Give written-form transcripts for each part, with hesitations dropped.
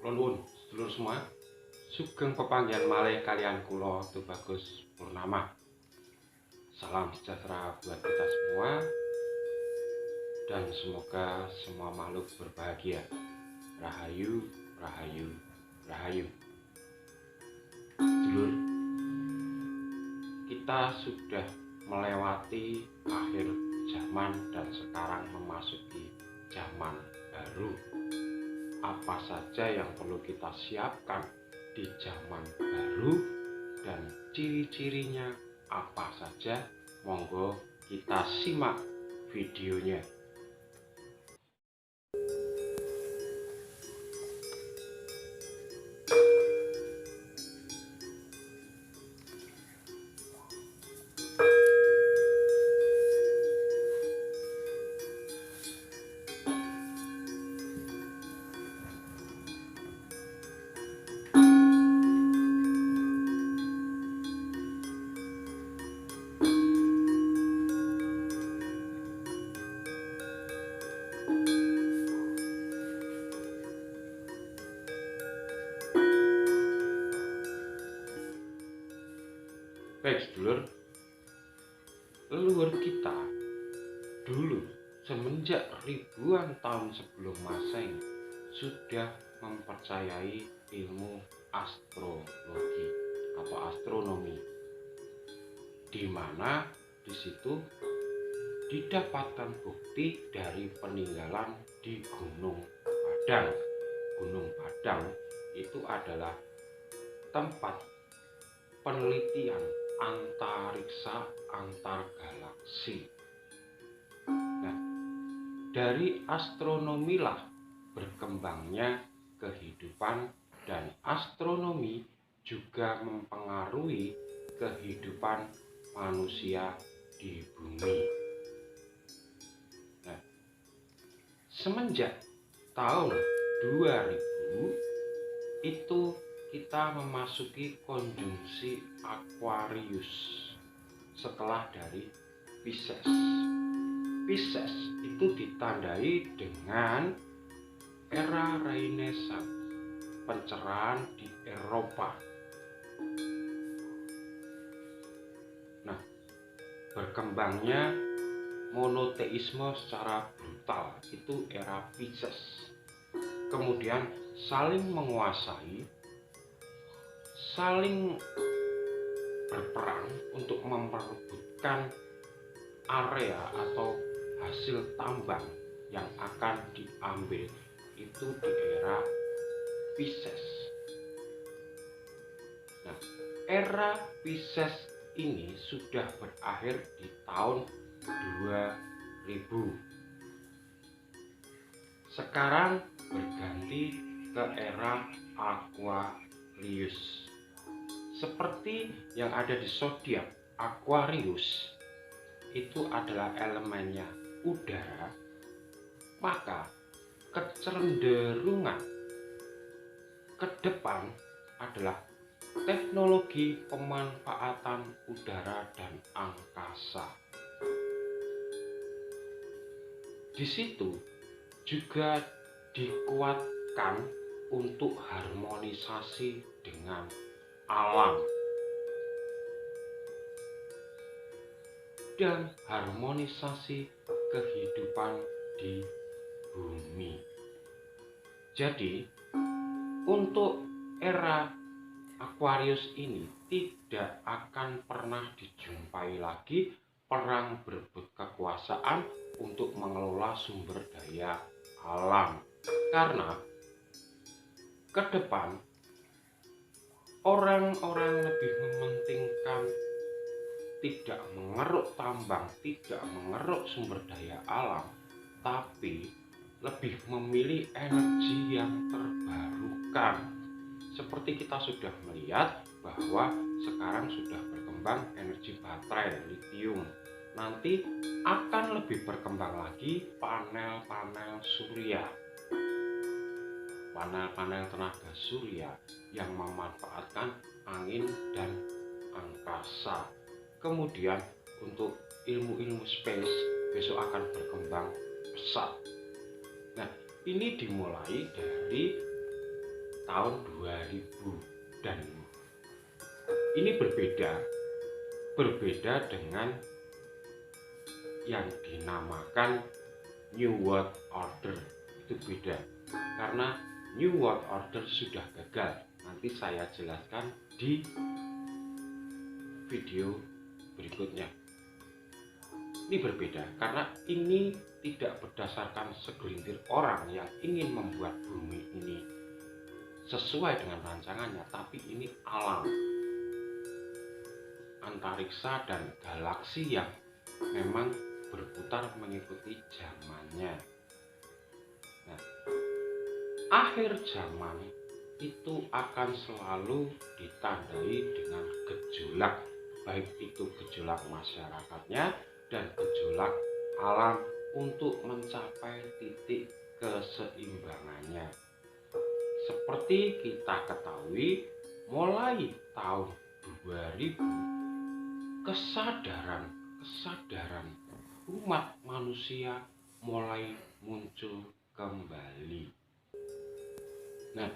Kula nuwun sedulur semua, sugeng pepanggihan malih kalian kula Tubagus Purnama. Salam sejahtera buat kita semua dan semoga semua makhluk berbahagia. Rahayu, rahayu, rahayu. Sedulur, kita sudah melewati akhir zaman dan sekarang memasuki zaman baru. Apa saja yang perlu kita siapkan di zaman baru dan ciri-cirinya apa saja, monggo kita simak videonya. Baik sedulur, leluhur kita dulu semenjak ribuan tahun sebelum Masehi sudah mempercayai ilmu astrologi atau astronomi, di mana di situ didapatkan bukti dari peninggalan di Gunung Padang. Gunung Padang itu adalah tempat penelitian antariksa antar galaksi. Nah, dari astronomilah berkembangnya kehidupan, dan astronomi juga mempengaruhi kehidupan manusia di bumi. Nah, semenjak tahun 2000 itu kita memasuki konjungsi Aquarius setelah dari Pisces. Pisces itu ditandai dengan era Renaissance, pencerahan di Eropa. Nah, berkembangnya monoteisme secara brutal itu era Pisces. Kemudian saling menguasai, saling berperang untuk memperebutkan area atau hasil tambang yang akan diambil itu di era Pisces. Nah, era Pisces ini sudah berakhir di tahun 2000. Sekarang berganti ke era Aquarius. Seperti yang ada di zodiak Aquarius itu adalah elemennya udara, maka kecenderungan ke depan adalah teknologi pemanfaatan udara dan angkasa. Di situ juga dikuatkan untuk harmonisasi dengan alam dan harmonisasi kehidupan di bumi. Jadi, untuk era Aquarius ini tidak akan pernah dijumpai lagi perang berebut kekuasaan untuk mengelola sumber daya alam, karena ke depan orang-orang lebih mementingkan tidak mengeruk tambang, tidak mengeruk sumber daya alam, tapi lebih memilih energi yang terbarukan. Seperti kita sudah melihat bahwa sekarang sudah berkembang energi baterai lithium. Nanti akan lebih berkembang lagi panel-panel surya. Panel-panel tenaga surya yang memanfaatkan angin dan angkasa. Kemudian untuk ilmu-ilmu space besok akan berkembang pesat. Nah, ini dimulai dari tahun 2000, dan ini berbeda dengan yang dinamakan New World Order. Itu beda, karena New World Order sudah gagal. Nanti saya jelaskan di video berikutnya. Ini berbeda karena ini tidak berdasarkan segelintir orang yang ingin membuat bumi ini sesuai dengan rancangannya, tapi ini alam, antariksa dan galaksi yang memang berputar mengikuti zamannya. Nah, akhir zaman itu akan selalu ditandai dengan gejolak, baik itu gejolak masyarakatnya dan gejolak alam untuk mencapai titik keseimbangannya. Seperti kita ketahui, mulai tahun 2000 kesadaran umat manusia mulai muncul kembali. Nah,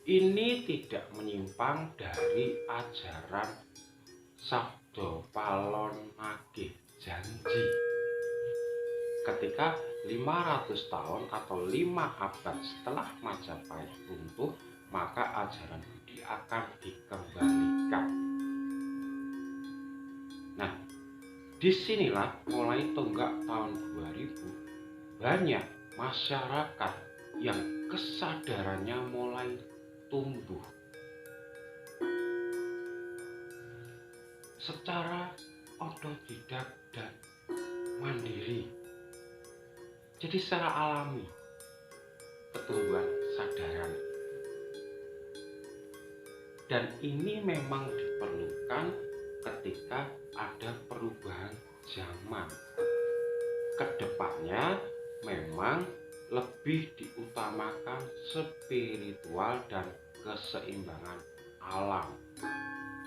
ini tidak menyimpang dari ajaran Sabdo Palon Nagih Janji. Ketika 500 tahun atau 5 abad setelah Majapahit runtuh, maka ajaran Budi akan dikembalikan. Nah, disinilah mulai tonggak tahun 2000 banyak masyarakat yang kesadarannya mulai tumbuh secara otodidak dan mandiri. Jadi secara alami pertumbuhan kesadaran, dan ini memang diperlukan ketika ada perubahan zaman. Kedepannya memang lebih diutamakan spiritual dan keseimbangan alam.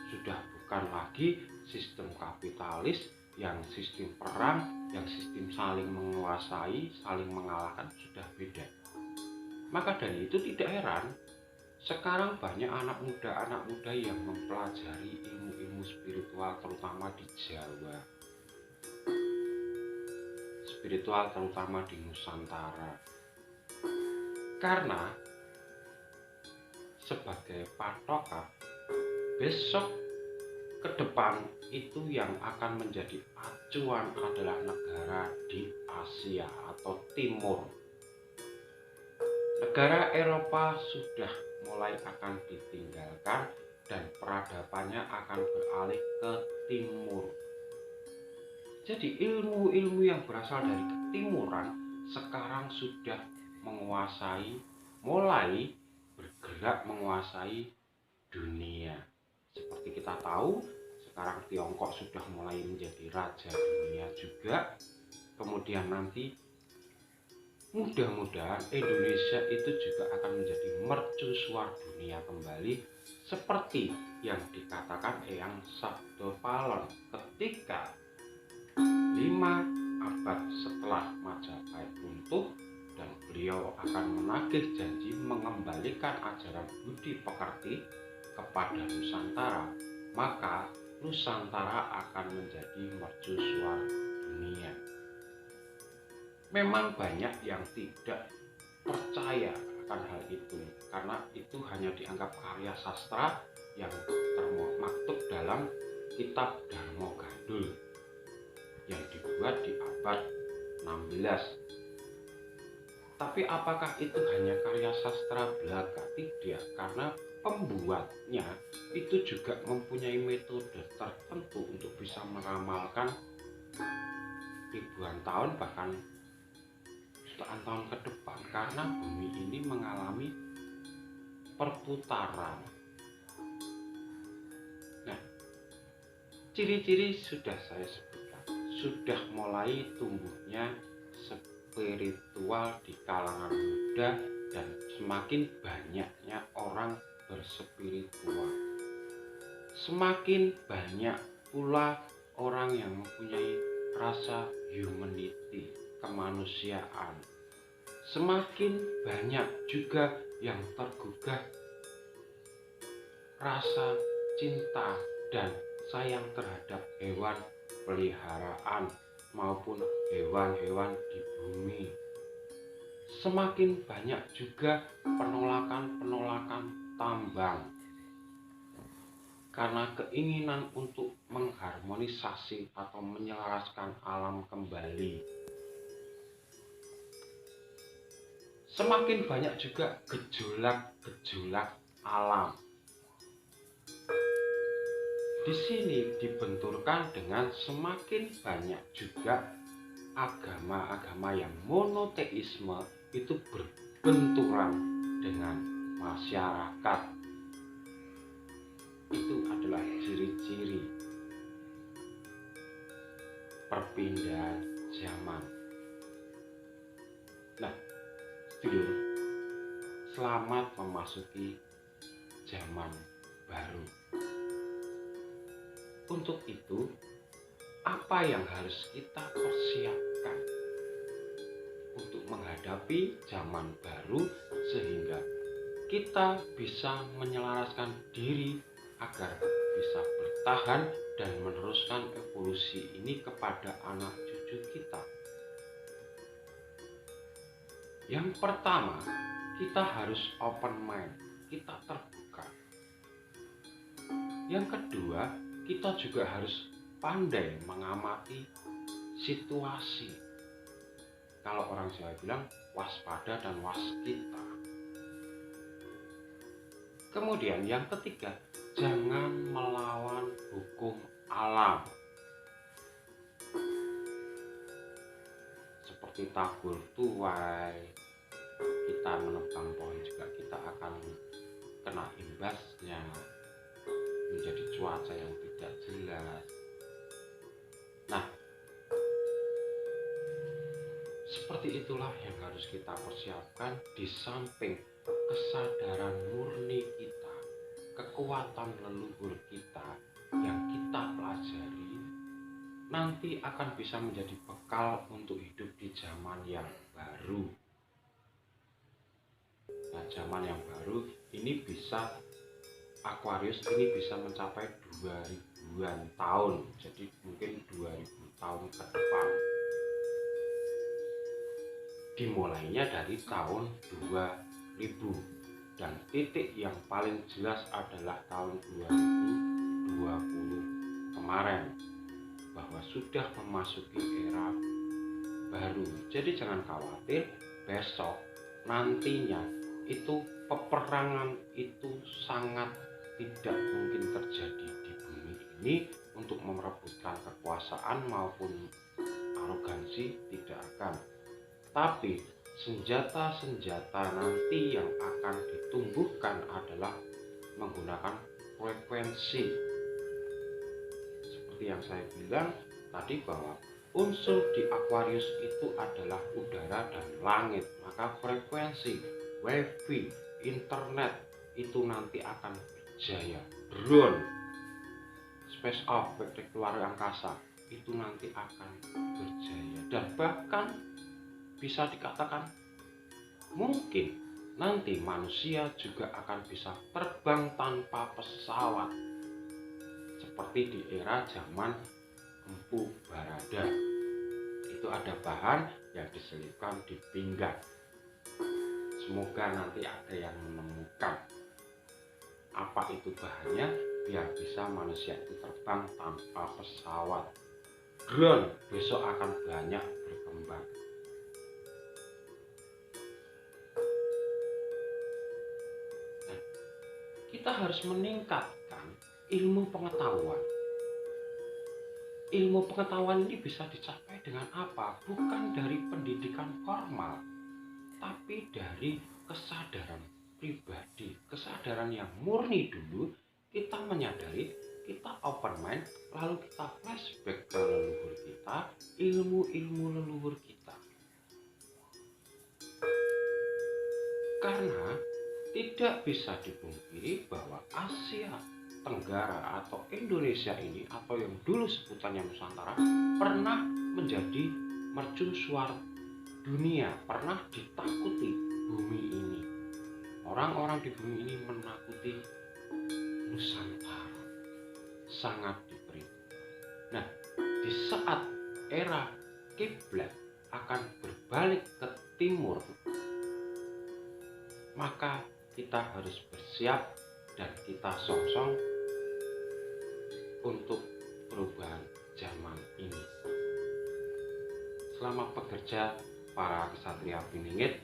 Sudah bukan lagi sistem kapitalis yang sistem perang, yang sistem saling menguasai, saling mengalahkan, sudah beda. Maka dari itu tidak heran sekarang banyak anak muda yang mempelajari ilmu-ilmu spiritual, terutama di Jawa, spiritual terutama di Nusantara, karena sebagai patokan besok ke depan itu yang akan menjadi acuan adalah negara di Asia atau Timur. Negara Eropa sudah mulai akan ditinggalkan dan peradabannya akan beralih ke timur. Jadi ilmu-ilmu yang berasal dari ketimuran sekarang sudah mulai bergerak menguasai dunia. Seperti kita tahu, sekarang Tiongkok sudah mulai menjadi raja dunia juga. Kemudian nanti mudah-mudahan Indonesia itu juga akan menjadi mercusuar dunia kembali, seperti yang dikatakan Eyang Sabdo Palon ketika 5 abad setelah Majapahit runtuh, dan beliau akan menagih janji mengembalikan ajaran budi pekerti kepada Nusantara, maka Nusantara akan menjadi mercusuar dunia. Memang banyak yang tidak percaya akan hal itu, karena itu hanya dianggap karya sastra yang termaktub dalam kitab Darmo Gandul yang dibuat di abad 16. Tapi apakah itu hanya karya sastra belaka? Tidak, karena pembuatnya itu juga mempunyai metode tertentu untuk bisa meramalkan ribuan tahun bahkan jutaan tahun ke depan, karena bumi ini mengalami perputaran. Nah, ciri-ciri sudah saya sebutkan, sudah mulai tumbuhnya spiritual di kalangan muda dan semakin banyaknya orang berspiritual. Semakin banyak pula orang yang mempunyai rasa humanity, kemanusiaan. Semakin banyak juga yang tergugah rasa cinta dan sayang terhadap hewan peliharaan maupun hewan-hewan di bumi. Semakin banyak juga penolakan-penolakan tambang karena keinginan untuk mengharmonisasi atau menyelaraskan alam kembali. Semakin banyak juga gejolak-gejolak alam. Di sini dibenturkan dengan semakin banyak juga agama-agama yang monoteisme itu berbenturan dengan masyarakat. Itu adalah ciri-ciri perpindahan zaman. Nah, sedulur, selamat memasuki zaman baru. Untuk itu, apa yang harus kita persiapkan untuk menghadapi zaman baru sehingga kita bisa menyelaraskan diri agar bisa bertahan dan meneruskan evolusi ini kepada anak cucu kita? Yang pertama, kita harus open mind, kita terbuka. Yang kedua, kita juga harus pandai mengamati situasi. Kalau orang Jawa bilang waspada dan waskita. Kemudian yang ketiga, jangan melawan hukum alam. Seperti tabur tuai, kita menebang pohon juga kita akan kena imbasnya, menjadi cuaca yang tidak jelas. Nah, seperti itulah yang harus kita persiapkan. Di samping kesadaran murni kita, kekuatan leluhur kita yang kita pelajari, nanti akan bisa menjadi bekal untuk hidup di zaman yang baru. Nah, zaman yang baru ini bisa, Aquarius ini bisa mencapai 2000-an tahun, jadi mungkin 2000 tahun ke depan. Dimulainya dari tahun 2000 dan titik yang paling jelas adalah tahun 2020 kemarin, bahwa sudah memasuki era baru. Jadi jangan khawatir, besok nantinya itu peperangan itu sangat tidak mungkin terjadi di bumi ini untuk merebutkan kekuasaan maupun arogansi, tidak akan. Tapi senjata-senjata nanti yang akan ditumbuhkan adalah menggunakan frekuensi. Seperti yang saya bilang tadi bahwa unsur di Aquarius itu adalah udara dan langit, maka frekuensi wifi, internet itu nanti akan berjaya. Drone, space off, keluar angkasa itu nanti akan berjaya, dan bahkan bisa dikatakan mungkin nanti manusia juga akan bisa terbang tanpa pesawat seperti di era zaman Empu Barada. Itu ada bahan yang diselipkan di pinggang. Semoga nanti ada yang menemukan apa itu bahannya biar bisa manusia itu terbang tanpa pesawat. Drone besok akan banyak berkembang. Nah, kita harus meningkatkan ilmu pengetahuan. Ilmu pengetahuan ini bisa dicapai dengan apa? Bukan dari pendidikan formal, tapi dari kesadaran pribadi, kesadaran yang murni dulu. Kita menyadari, kita open mind, lalu kita flashback ke leluhur kita, ilmu-ilmu leluhur kita. Karena tidak bisa dipungkiri bahwa Asia Tenggara atau Indonesia ini, atau yang dulu sebutannya Nusantara, pernah menjadi mercusuar dunia, pernah ditakuti bumi ini. Orang-orang di bumi ini menakuti Nusantara sangat diperhitungkan. Nah, di saat era kiblat akan berbalik ke timur, maka kita harus bersiap dan kita songsong untuk perubahan zaman ini. Selamat bekerja para kesatria Piningit.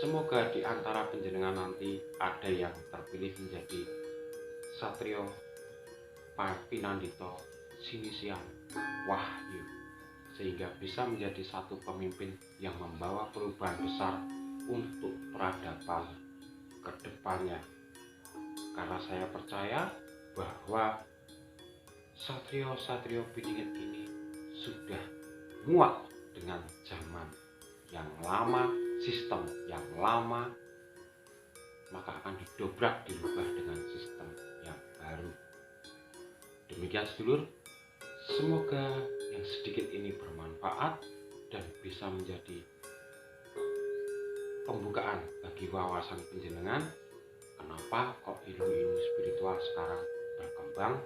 Semoga di antara panjenengan nanti ada yang terpilih menjadi Satrio Pinandito Sinisian Wahyu, sehingga bisa menjadi satu pemimpin yang membawa perubahan besar untuk peradaban ke depannya. Karena saya percaya bahwa satrio-satrio Piningit ini sudah muak dengan zaman yang lama, sistem yang lama, maka akan didobrak, dirubah dengan sistem yang baru. Demikian sedulur, semoga yang sedikit ini bermanfaat dan bisa menjadi pembukaan bagi wawasan panjenengan. Kenapa kok ilmu-ilmu spiritual sekarang berkembang,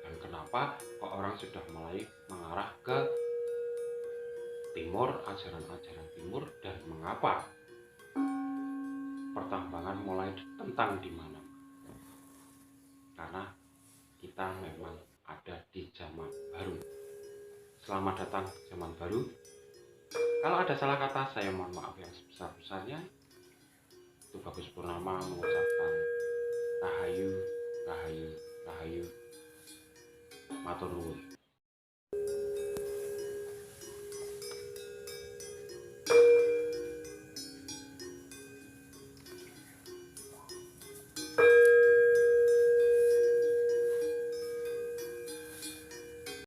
dan kenapa kok orang sudah mulai mengarah ke timur, ajaran-ajaran timur, dan mengapa pertambangan mulai ditentang di mana. Karena kita memang ada di zaman baru. Selamat datang zaman baru. Kalau ada salah kata, saya mohon maaf yang sebesar-besarnya. Itu Bagus Purnama mengucapkan rahayu, rahayu, rahayu. Matur nuwun.